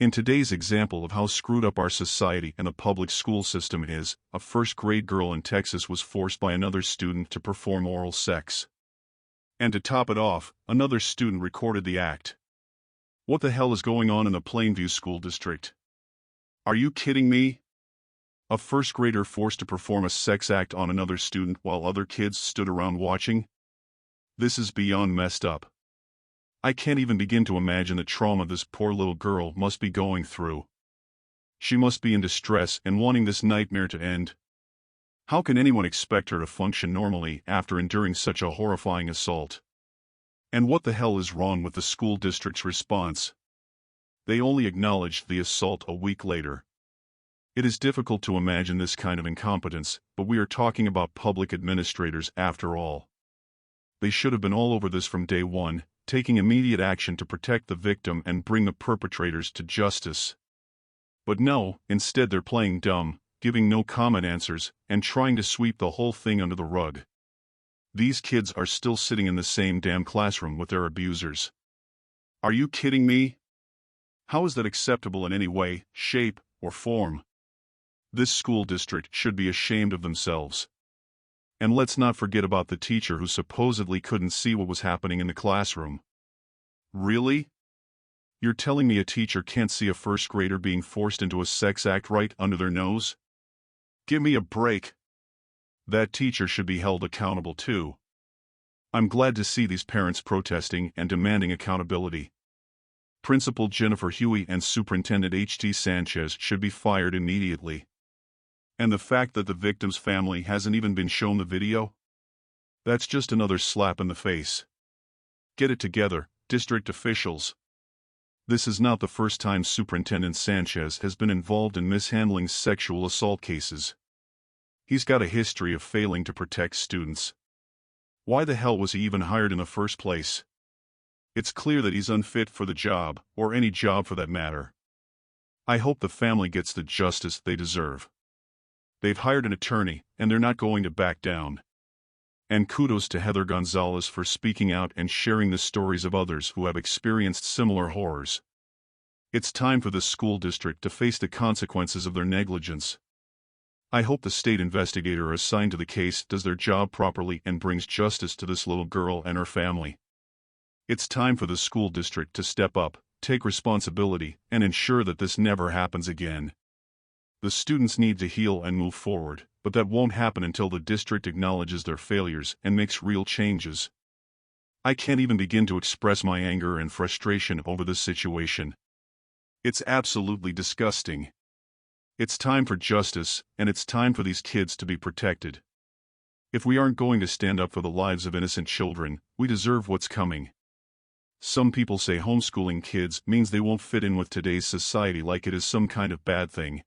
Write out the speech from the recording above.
In today's example of how screwed up our society and the public school system is, a first-grade girl in Texas was forced by another student to perform oral sex. And to top it off, another student recorded the act. What the hell is going on in the Plainview School District? Are you kidding me? A first grader forced to perform a sex act on another student while other kids stood around watching? This is beyond messed up. I can't even begin to imagine the trauma this poor little girl must be going through. She must be in distress and wanting this nightmare to end. How can anyone expect her to function normally after enduring such a horrifying assault? And what the hell is wrong with the school district's response? They only acknowledged the assault a week later. It is difficult to imagine this kind of incompetence, but we are talking about public administrators after all. They should have been all over this from day one, taking immediate action to protect the victim and bring the perpetrators to justice. But no, instead they're playing dumb, giving no comment answers, and trying to sweep the whole thing under the rug. These kids are still sitting in the same damn classroom with their abusers. Are you kidding me? How is that acceptable in any way, shape, or form? This school district should be ashamed of themselves. And let's not forget about the teacher who supposedly couldn't see what was happening in the classroom. Really? You're telling me a teacher can't see a first grader being forced into a sex act right under their nose? Give me a break. That teacher should be held accountable too. I'm glad to see these parents protesting and demanding accountability. Principal Jennifer Huey and Superintendent H.T. Sanchez should be fired immediately. And the fact that the victim's family hasn't even been shown the video? That's just another slap in the face. Get it together, district officials. This is not the first time Superintendent Sanchez has been involved in mishandling sexual assault cases. He's got a history of failing to protect students. Why the hell was he even hired in the first place? It's clear that he's unfit for the job, or any job for that matter. I hope the family gets the justice they deserve. They've hired an attorney, and they're not going to back down. And kudos to Heather Gonzalez for speaking out and sharing the stories of others who have experienced similar horrors. It's time for the school district to face the consequences of their negligence. I hope the state investigator assigned to the case does their job properly and brings justice to this little girl and her family. It's time for the school district to step up, take responsibility, and ensure that this never happens again. The students need to heal and move forward, but that won't happen until the district acknowledges their failures and makes real changes. I can't even begin to express my anger and frustration over this situation. It's absolutely disgusting. It's time for justice, and it's time for these kids to be protected. If we aren't going to stand up for the lives of innocent children, we deserve what's coming. Some people say homeschooling kids means they won't fit in with today's society like it is some kind of bad thing.